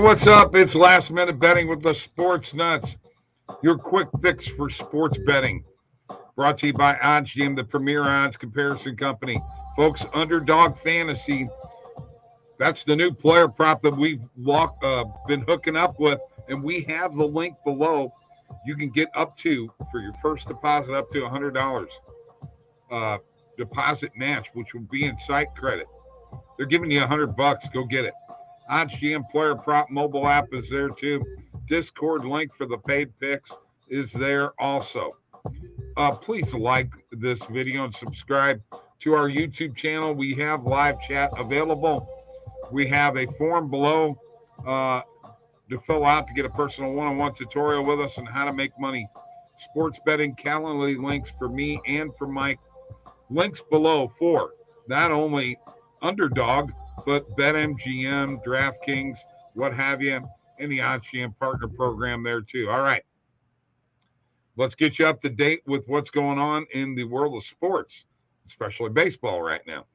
what's up? It's Last Minute Betting with the Sports Nuts, your quick fix for sports betting. Brought to you by OddsJam, the premier odds comparison company. Folks, Underdog Fantasy, that's the new player prop that we've been hooking up with, and we have the link below. You can get up to, for your first deposit, up to $100 deposit match, which will be in site credit. They're giving you $100. Go get it. OddsJam Player Prop mobile app is there too. Discord link for the paid picks is there also. Please like this video and subscribe to our YouTube channel. We have live chat available. We have a form below to fill out to get a personal one-on-one tutorial with us on how to make money. Sports betting Calendly links for me and for Mike. Links below for not only Underdog, but BetMGM, DraftKings, what have you, and the OddsJam partner program there too. All right. Let's get you up to date with what's going on in the world of sports, especially baseball right now.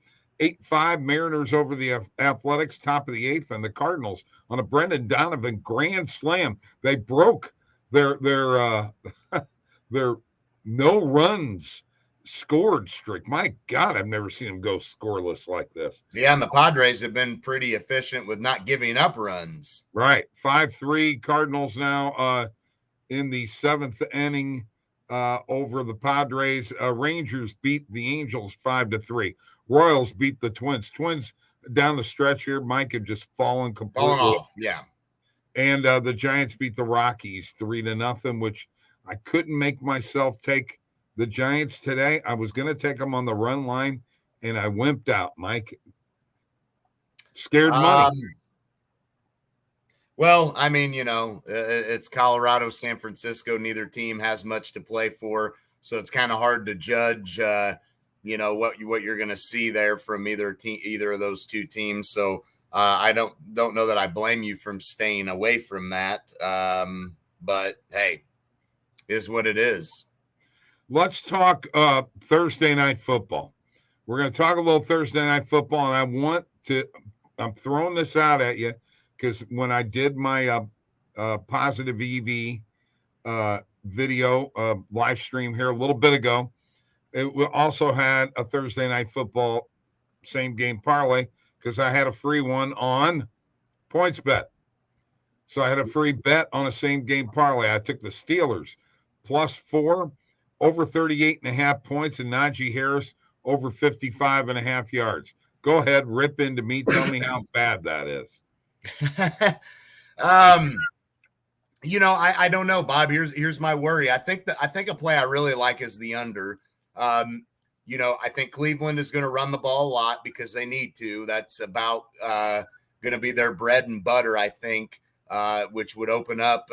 8-5 Mariners over the Athletics, top of the eighth, and the Cardinals on a Brendan Donovan grand slam. They broke their no runs scored streak. My God, I've never seen them go scoreless like this. Yeah, and the Padres have been pretty efficient with not giving up runs. Right. 5-3 Cardinals now in the seventh inning over the Padres. Rangers beat the Angels 5-3. Royals beat the Twins. Twins down the stretch here, Mike, have just fallen completely off. Yeah. And the Giants beat the Rockies 3-0, which I couldn't make myself take the Giants today. I was going to take them on the run line, and I wimped out, Mike. Scared money. Well, I mean, it's Colorado, San Francisco. Neither team has much to play for, so it's kind of hard to judge, what you're going to see there from either of those two teams. So I don't know that I blame you from staying away from that. But hey, is what it is. Let's talk Thursday night football. We're going to talk a little Thursday night football, and I'm throwing this out at you because when I did my positive EV video live stream here a little bit ago, it also had a Thursday night football same game parlay because I had a free one on PointsBet. So I had a free bet on a same game parlay. I took the Steelers +4 over 38.5 points, and Najee Harris over 55.5 yards. Go ahead, rip into me. Tell me how bad that is. I don't know, Bob. Here's my worry. I think a play I really like is the under. I think Cleveland is going to run the ball a lot because they need to. That's about going to be their bread and butter, I think, which would open up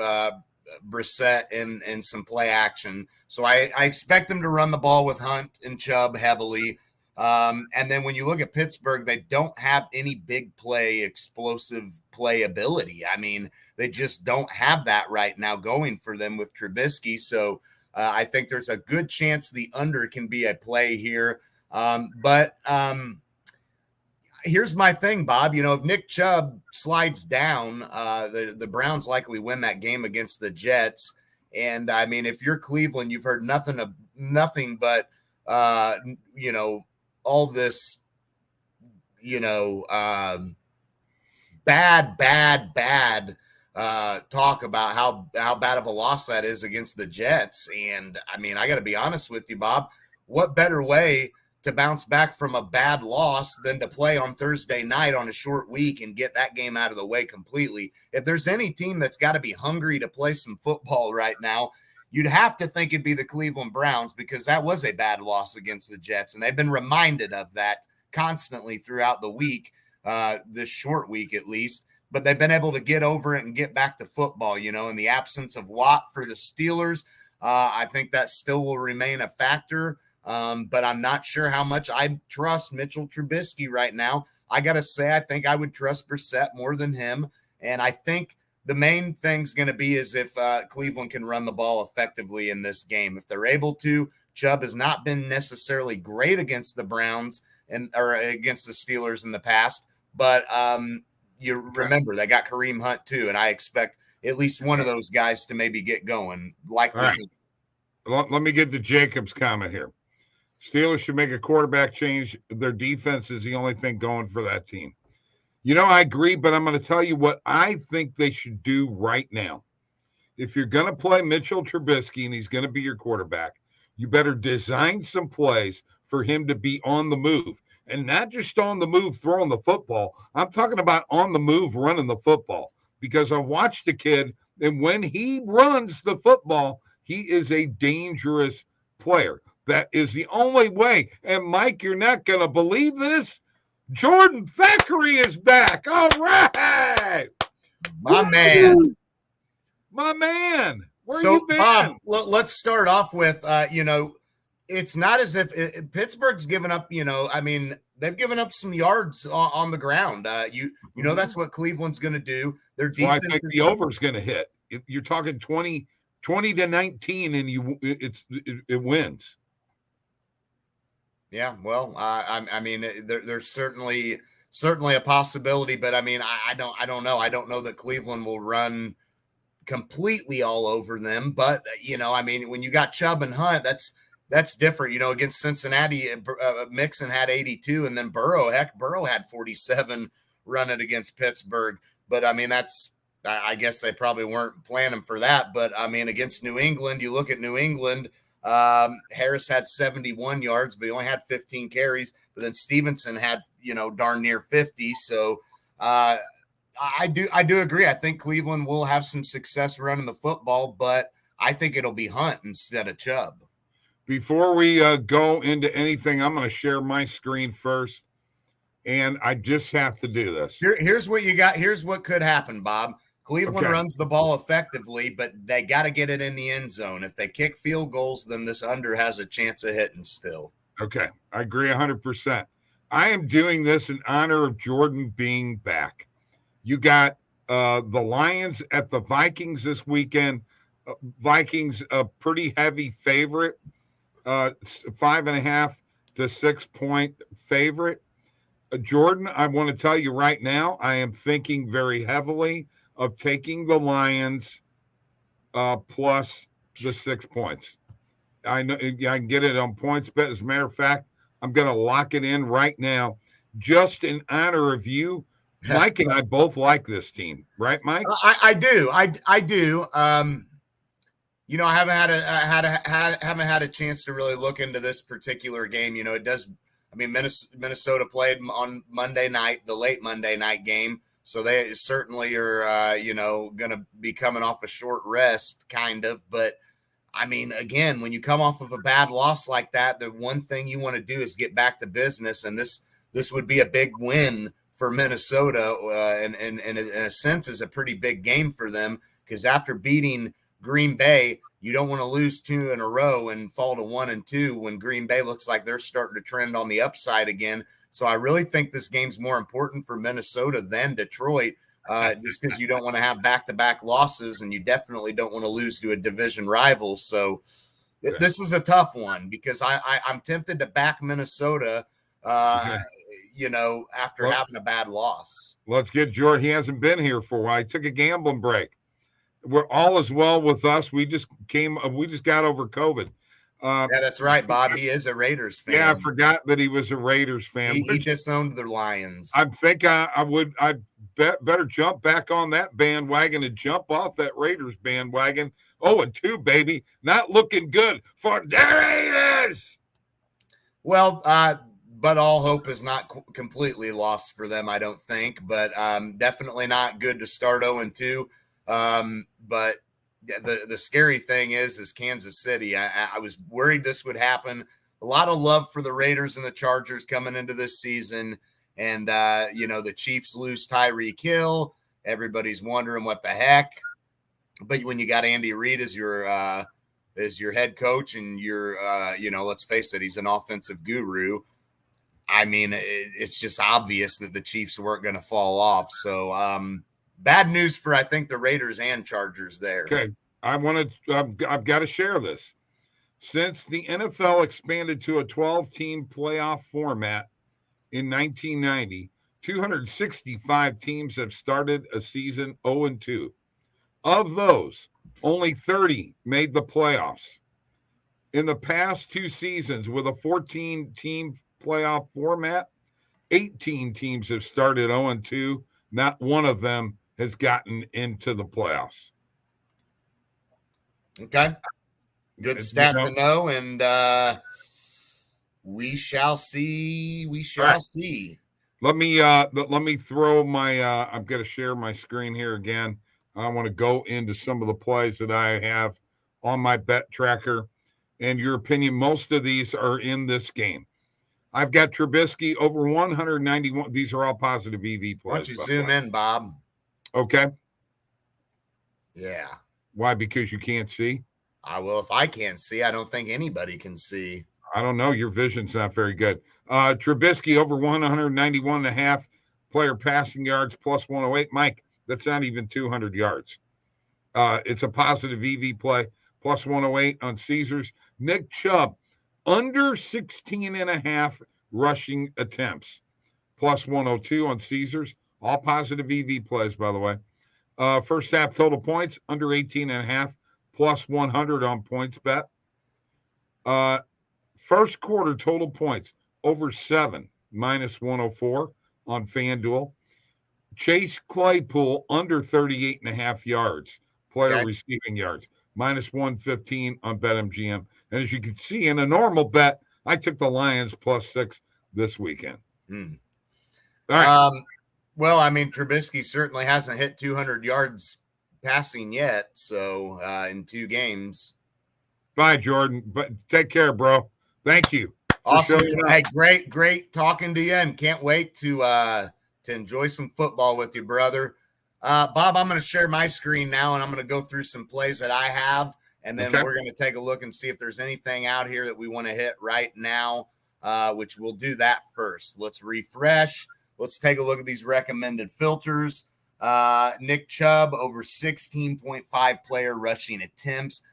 Brissett and some play action. So I expect them to run the ball with Hunt and Chubb heavily. And then when you look at Pittsburgh, they don't have any big play, explosive play ability. I mean, they just don't have that right now going for them with Trubisky. So I think there's a good chance the under can be a play here. But here's my thing, Bob. If Nick Chubb slides down, the Browns likely win that game against the Jets. And I mean, if you're Cleveland, you've heard nothing but all this, bad talk about how bad of a loss that is against the Jets. And I mean, I got to be honest with you, Bob. What better way to bounce back from a bad loss than to play on Thursday night on a short week and get that game out of the way completely? If there's any team that's got to be hungry to play some football right now, you'd have to think it'd be the Cleveland Browns, because that was a bad loss against the Jets, and they've been reminded of that constantly throughout the week, this short week at least. But they've been able to get over it and get back to football, in the absence of Watt for the Steelers. I think that still will remain a factor. But I'm not sure how much I trust Mitchell Trubisky right now. I got to say, I think I would trust Brissett more than him. And I think the main thing's going to be is if Cleveland can run the ball effectively in this game. If they're able to, Chubb has not been necessarily great against the Browns or against the Steelers in the past. But you remember they got Kareem Hunt too, and I expect at least one of those guys to maybe get going. Likely. Right. Let me get to Jacob's comment here. Steelers should make a quarterback change. Their defense is the only thing going for that team. I agree, but I'm going to tell you what I think they should do right now. If you're going to play Mitchell Trubisky and he's going to be your quarterback, you better design some plays for him to be on the move. And not just on the move throwing the football. I'm talking about on the move running the football. Because I watched the kid, and when he runs the football, he is a dangerous player. That is the only way. And, Mike, you're not going to believe this. Jordan Thackeray is back. All right. My man. My man. Where so, you been? Bob, let's start off with, it's not as if Pittsburgh's given up, they've given up some yards on the ground. That's what Cleveland's going to do. Their defense. Well, I think the over is going to hit. You're talking 20 to 19, and it wins. Yeah, well, there's certainly a possibility, but I don't know. I don't know that Cleveland will run completely all over them, but when you got Chubb and Hunt, that's different. Against Cincinnati, Mixon had 82, and then Burrow had 47 running against Pittsburgh. But I guess they probably weren't planning for that. But against New England, you look at New England. Harris had 71 yards, but he only had 15 carries. But then Stevenson had, darn near 50. So I do agree. I think Cleveland will have some success running the football, but I think it'll be Hunt instead of Chubb. Before we go into anything, I'm going to share my screen first, and I just have to do this. Here's what you got. Here's what could happen, Bob. Cleveland runs the ball effectively, but they got to get it in the end zone. If they kick field goals, then this under has a chance of hitting still. Okay, I agree 100%. I am doing this in honor of Jordan being back. You got the Lions at the Vikings this weekend. Vikings, a pretty heavy favorite, 5.5 to 6 point favorite. Jordan, I want to tell you right now, I am thinking very heavily of taking the Lions plus the 6 points. I know I can get it on points bet. As a matter of fact, I'm going to lock it in right now, just in honor of you. Mike and I both like this team, right, Mike? I do. I do. I haven't had a chance to really look into this particular game. It does. Minnesota played on Monday night, the late Monday night game. So they certainly are, going to be coming off a short rest, kind of. But, again, when you come off of a bad loss like that, the one thing you want to do is get back to business. And this would be a big win for Minnesota, and in a sense is a pretty big game for them, because after beating Green Bay, you don't want to lose 2 in a row and fall to 1-2 when Green Bay looks like they're starting to trend on the upside again. So I really think this game's more important for Minnesota than Detroit, just because you don't want to have back-to-back losses, and you definitely don't want to lose to a division rival. So this is a tough one, because I'm tempted to back Minnesota, after having a bad loss. Let's get Jordan. He hasn't been here for a while. He took a gambling break. We're all as well with us. We just got over COVID. Yeah, that's right, Bob. He is a Raiders fan. Yeah, I forgot that he was a Raiders fan. He disowned the Lions. I think I better jump back on that bandwagon and jump off that Raiders bandwagon. 0-2, baby. Not looking good for the Raiders. Well, but all hope is not completely lost for them, I don't think. But definitely not good to start 0-2. But the scary thing is Kansas City. I was worried this would happen. A lot of love for the Raiders and the Chargers coming into this season. And, the Chiefs lose Tyreek Hill. Everybody's wondering what the heck. But when you got Andy Reid as your head coach, and let's face it, he's an offensive guru. It's just obvious that the Chiefs weren't going to fall off. So, bad news for, I think, the Raiders and Chargers there. Okay. I've got to share this. Since the NFL expanded to a 12-team playoff format in 1990, 265 teams have started a season 0-2. Of those, only 30 made the playoffs. In the past 2 seasons with a 14-team playoff format, 18 teams have started 0-2. Not one of them has gotten into the playoffs. Okay. Good stat to know, and we shall see. We shall see. Let me throw my I'm going to share my screen here again. I want to go into some of the plays that I have on my bet tracker. And your opinion, most of these are in this game. I've got Trubisky over 191. These are all positive EV plays. Why don't you zoom in, Bob? Okay. Yeah. Why? Because you can't see? I will. If I can't see, I don't think anybody can see. I don't know. Your vision's not very good. Trubisky over 191 and a half player passing yards plus 108. Mike, that's not even 200 yards. It's a positive EV play plus 108 on Caesars. Nick Chubb under 16 and a half rushing attempts plus 102 on Caesars. All positive EV plays, by the way. First half total points under 18 and a half plus 100 on points bet. First quarter total points over 7 minus 104 on FanDuel. Chase Claypool under 38 and a half yards, player receiving yards, minus 115 on BetMGM. And as you can see, in a normal bet, I took the Lions plus 6 this weekend. All right. Well, I mean, Trubisky certainly hasn't hit 200 yards passing yet. So in 2 games. Bye, Jordan. But take care, bro. Thank you. Awesome. Hey, great talking to you, and can't wait to enjoy some football with you, brother. Bob, I'm going to share my screen now, and I'm going to go through some plays that I have, and then we're going to take a look and see if there's anything out here that we want to hit right now, which we'll do that first. Let's refresh. Let's take a look at these recommended filters. Nick Chubb over 16.5 player rushing attempts.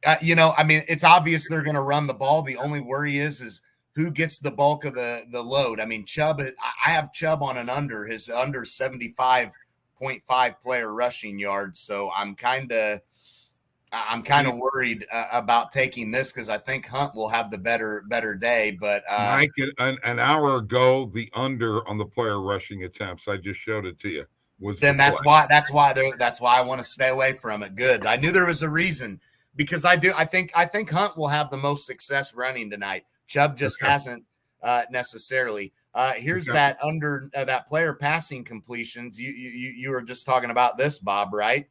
I mean, it's obvious they're going to run the ball. The only worry is who gets the bulk of the load. I mean, Chubb, I have Chubb on an under, his under 75.5 player rushing yards. So I'm kind of worried about taking this because I think Hunt will have the better day. But Mike, an hour ago, the under on the player rushing attempts, I just showed it to you. That's why I want to stay away from it. Good. I knew there was a reason. Because I think Hunt will have the most success running tonight. Chubb just hasn't necessarily. Here's that under that player passing completions. You were just talking about this, Bob, right?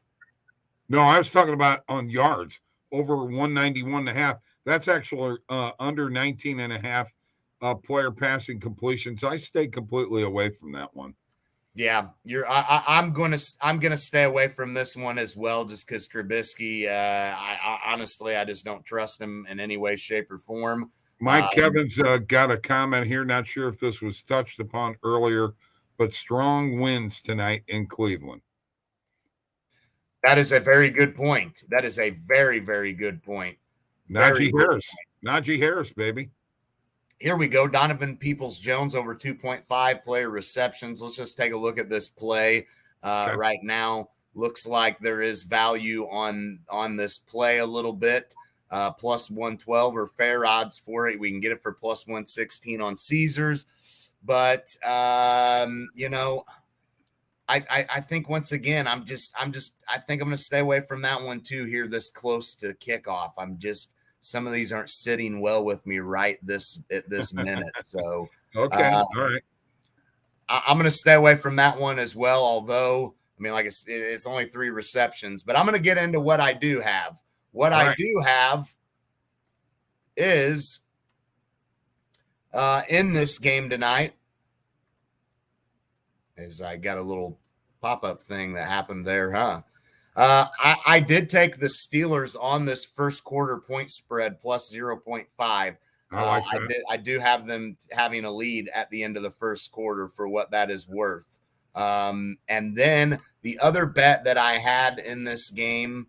No, I was talking about on yards over 191 and a half. That's actually under 19 and a half player passing completions. I stayed completely away from that one. Yeah, I'm gonna stay away from this one as well, just because Trubisky. I honestly just don't trust him in any way, shape, or form. Mike Kevin's got a comment here. Not sure if this was touched upon earlier, but strong winds tonight in Cleveland. That is a very good point. That is a very, very good point. Najee Harris, baby. Here we go. Donovan Peoples-Jones over 2.5 player receptions. Let's just take a look at this play right now. Looks like there is value on this play a little bit. Plus 112 or fair odds for it. We can get it for plus 116 on Caesars. But, I think once again, I think I'm going to stay away from that one too here this close to kickoff. Some of these aren't sitting well with me at this minute. So, okay. All right. I'm going to stay away from that one as well. Although, I mean, like it's only 3 receptions, but I'm going to get into what I do have. What I do have is in this game tonight is I got a little pop-up thing that happened there, huh? I did take the Steelers on this first quarter point spread plus 0.5. I do have them having a lead at the end of the first quarter for what that is worth. And then the other bet that I had in this game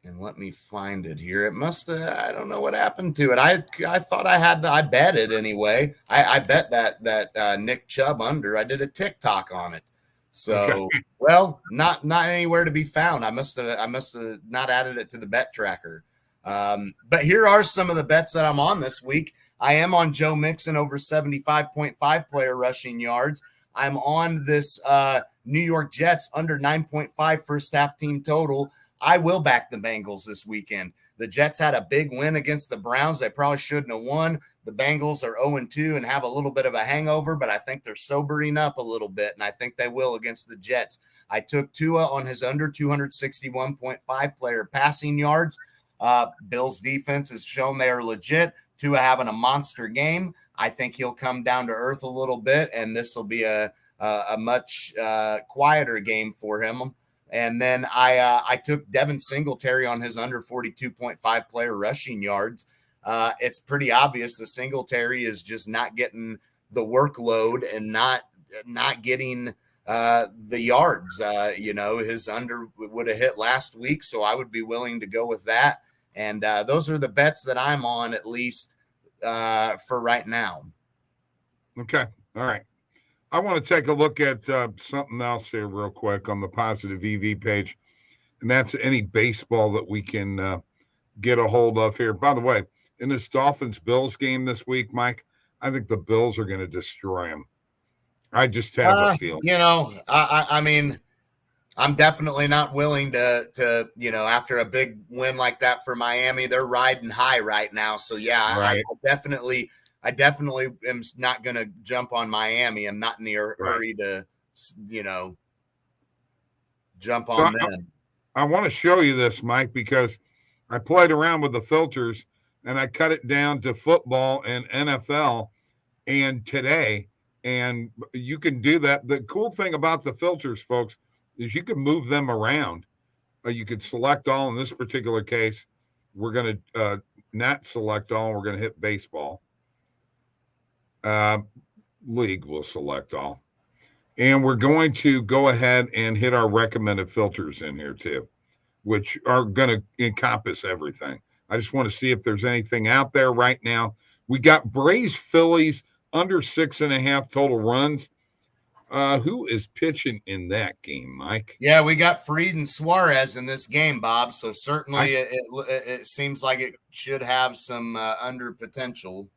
And let me find it here. It must have, I don't know what happened to it. I thought I bet it anyway. I bet that Nick Chubb under. I did a TikTok on it. So, Okay. well, not anywhere to be found. I must have not added it to the bet tracker. But here are some of the bets that I'm on this week. I am on Joe Mixon over 75.5 player rushing yards. I'm on this New York Jets under 9.5 first half team total. I will back the Bengals this weekend. The Jets had a big win against the Browns. They probably shouldn't have won. The Bengals are 0-2 and have a little bit of a hangover, but I think they're sobering up a little bit, and I think they will against the Jets. I took Tua on his under 261.5 player passing yards. Bills defense has shown they are legit. Tua having a monster game. I think he'll come down to earth a little bit, and this will be a much quieter game for him. And then I took Devin Singletary on his under 42.5 player rushing yards. It's pretty obvious the Singletary is just not getting the workload and not getting the yards. His under would have hit last week, so I would be willing to go with that. And those are the bets that I'm on, at least for right now. Okay. All right. I want to take a look at something else here real quick on the Positive EV page, and that's any baseball that we can get a hold of here. By the way, in this Dolphins-Bills game this week, Mike, I think the Bills are going to destroy them. I just have a feeling. I mean, I'm definitely not willing to after a big win like that for Miami, they're riding high right now. So, yeah, right. I definitely am not going to jump on Miami. I'm not in the hurry to, jump on them. I want to show you this, Mike, because I played around with the filters and I cut it down to football and NFL and today. And you can do that. The cool thing about the filters, folks, is you can move them around. You could select all. In this particular case, we're going to not select all. We're going to hit baseball. League will select all. And we're going to go ahead and hit our recommended filters in here too, which are going to encompass everything. I just want to see if there's anything out there right now. We got Braves Phillies under 6.5 total runs. Who is pitching in that game, Mike? Yeah, we got Fried and Suarez in this game, Bob. So certainly it seems like it should have some under potential.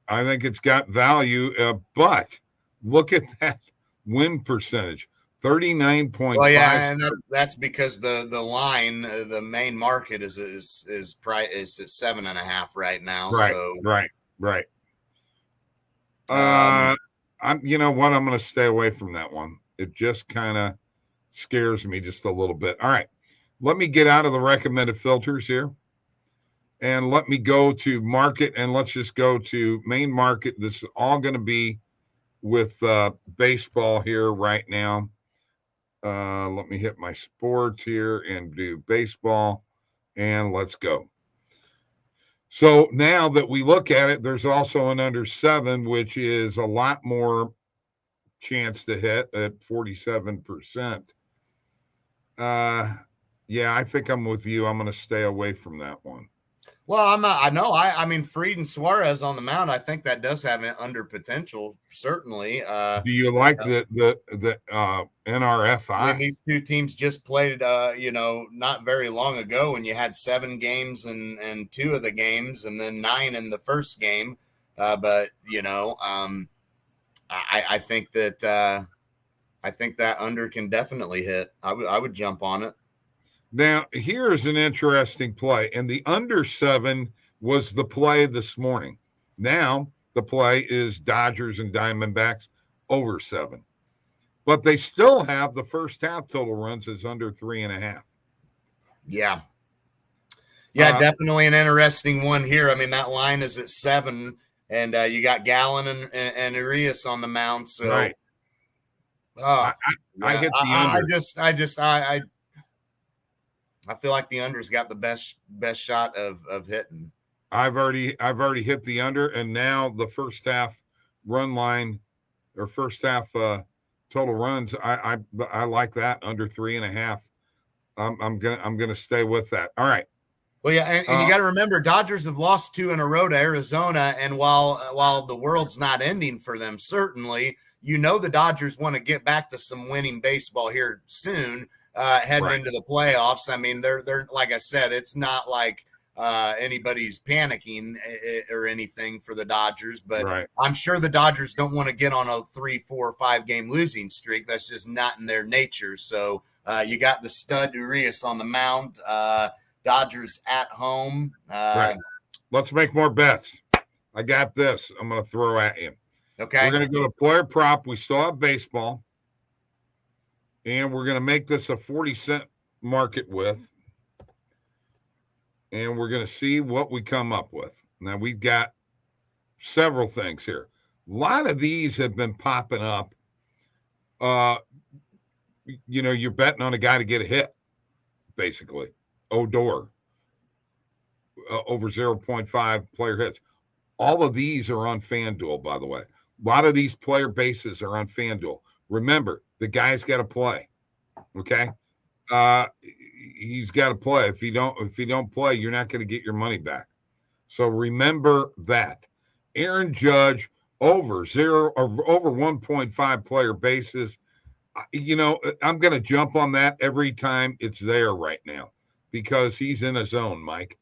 I think it's got value, but look at that win percentage, 39.5. Well, yeah, and that's because the line, the main market is at 7.5 right now. Right, so right. I'm going to stay away from that one. It just kind of scares me just a little bit. All right, let me get out of the recommended filters here. And let me go to market, and let's just go to main market. This is all going to be with baseball here right now. Let me hit my sports here and do baseball, and let's go. So now that we look at it, there's also an under 7, which is a lot more chance to hit at 47%. Yeah, I think I'm with you. I'm going to stay away from that one. Well, I'm not. I know. I mean, Fried and Suarez on the mound. I think that does have an under potential. Certainly. Do you like the NRFI? I mean, these two teams just played. Not very long ago, when you had 7 games and 2 of the games, and then 9 in the first game. I think that under can definitely hit. I would jump on it. Now, here's an interesting play, and the under 7 was the play this morning. Now, the play is Dodgers and Diamondbacks over 7. But they still have the first half total runs as under 3.5. Yeah. Yeah, definitely an interesting one here. I mean, that line is at 7, and you got Gallen and Urias on the mound. So, right. I hit the under. I feel like the under's got the best shot of hitting. I've already hit the under, and now the first half run line or first half total runs. I like that under 3.5. I'm gonna stay with that. All right, Well, yeah, and you got to remember, Dodgers have lost 2 in a row to Arizona, and while the world's not ending for them, certainly, the Dodgers want to get back to some winning baseball here soon, heading into the playoffs. I mean, they're like I said, it's not like anybody's panicking or anything for the Dodgers, but I'm sure the Dodgers don't want to get on a 3, 4, 5 game losing streak. That's just not in their nature. So you got the stud Urias on the mound. Dodgers at home. Let's make more bets. I got this. I'm going to throw at you. Okay. We're going to go to player prop. We still have baseball. And we're going to make this a 40-cent market with. And we're going to see what we come up with. Now, we've got several things here. A lot of these have been popping up. You're betting on a guy to get a hit, basically. Odor, over 0.5 player hits. All of these are on FanDuel, by the way. A lot of these player bases are on FanDuel. Remember, the guy's got to play. Okay, he's got to play. If you don't play, you're not going to get your money back. So remember that. Aaron Judge over 1.5 player bases. I'm going to jump on that every time it's there right now. Because he's in a zone, Mike.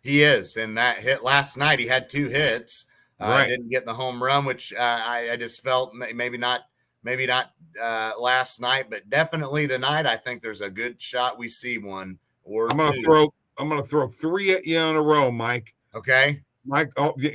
He is. And that hit last night, he had 2 hits. Didn't get the home run, which I just felt maybe not last night, but definitely tonight. I think there's a good shot we see one or I'm gonna throw 3 at you in a row, Mike. Okay. Mike,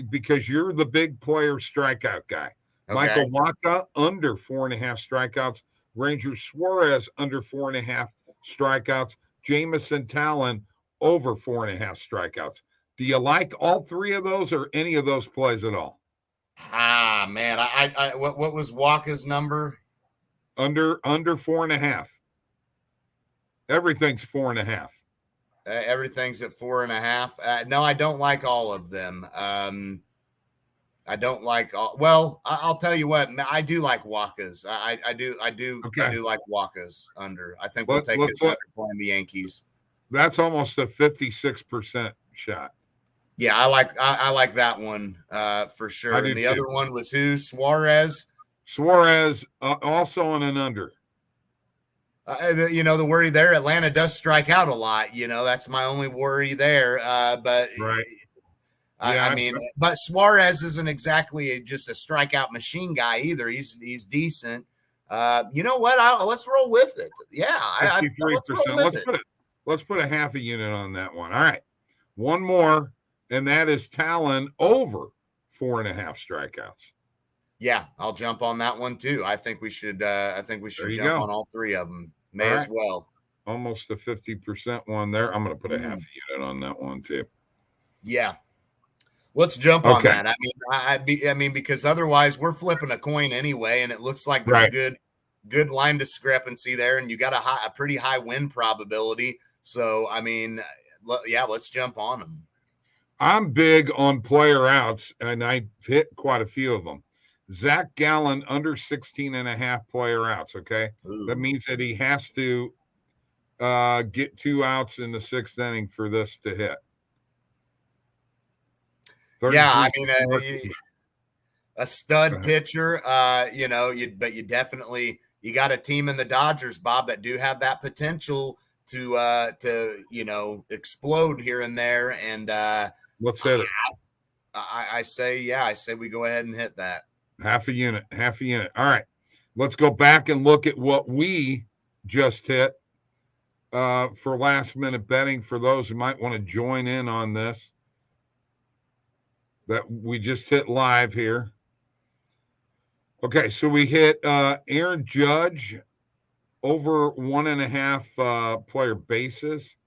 because you're the big player strikeout guy. Okay. Michael Wacha under 4.5 strikeouts. Ranger Suarez under 4.5 strikeouts. Jamison Talon over 4.5 strikeouts. Do you like all 3 of those or any of those plays at all? Man, what was Walker's number? Under 4.5. Everything's 4.5. Everything's at 4.5. No, I don't like all of them. I don't like all. Well, I'll tell you what. I do like Walker's. I do. Okay. I do like Walker's under. I think we'll take it after playing the Yankees. That's almost a 56% shot. Yeah, I like that one for sure. And the other one was who? Suarez. Suarez also on an under. The worry there, Atlanta does strike out a lot. That's my only worry there. But right. But Suarez isn't exactly just a strikeout machine guy either. He's decent. You know what? Let's roll with it. Yeah, 53%. Let's put a half a unit on that one. All right, one more, and that is Talon over 4.5 strikeouts. Yeah, I'll jump on that one too. I think we should. Jump on all 3 of them. May as well. Almost a 50% one there. I'm going to put a half a unit on that one too. Yeah. Let's jump on that. I mean, because otherwise we're flipping a coin anyway, and it looks like there's good line discrepancy there, and you got a pretty high win probability. So, I mean, let's jump on them. I'm big on player outs, and I hit quite a few of them. Zach Gallen under 16.5 player outs. Okay, that means that he has to get 2 outs in the 6th inning for this to hit. Yeah, I mean, a stud pitcher, but you definitely got a team in the Dodgers, Bob, that do have that potential to explode here and there. And let's hit it. I say we go ahead and hit that. Half a unit. All right, let's go back and look at what we just hit for last minute betting for those who might want to join in on this. That we just hit live here. Okay, so we hit Aaron Judge over 1.5 player bases.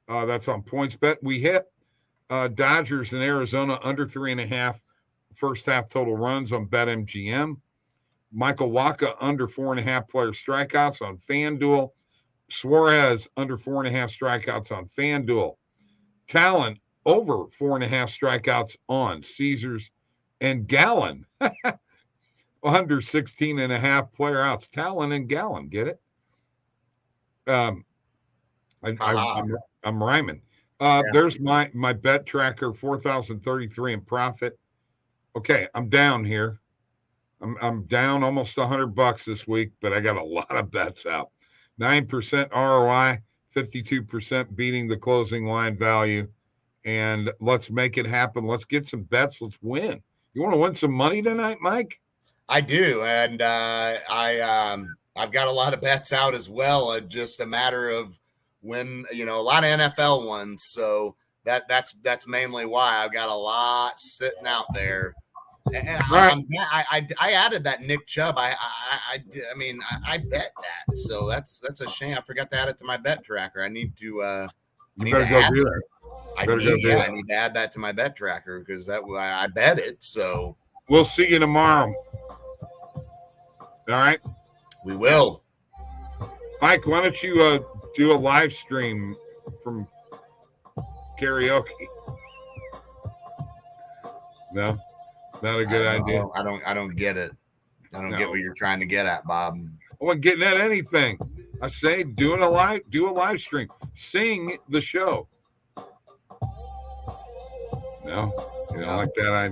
That's on PointsBet. We hit Dodgers in Arizona under 3.5 first half total runs on BetMGM. Michael Wacha under 4.5 player strikeouts on FanDuel. Suarez under 4.5 strikeouts on FanDuel. Talon over 4.5 strikeouts on Caesars, and Gallen under 16.5 player outs. Talon and Gallen, get it? I'm rhyming. There's my bet tracker, 4,033 in profit. Okay, I'm down here. I'm down almost $100 this week, but I got a lot of bets out. 9% ROI, 52% beating the closing line value. And let's make it happen. Let's get some bets. Let's win. You want to win some money tonight, Mike? I do, and I've got a lot of bets out as well. Just a matter of when, a lot of NFL ones. So that's mainly why I've got a lot sitting out there. And I added that Nick Chubb. I bet that. So that's a shame. I forgot to add it to my bet tracker. I need to. You better go do that. I need to add that to my bet tracker because I bet it. So we'll see you tomorrow. All right. We will. Mike, why don't you do a live stream from karaoke? No, not a good idea. I don't get it. I don't get what you're trying to get at, Bob. I wasn't getting at anything. I say do a live stream. Sing the show. No, you don't like that idea.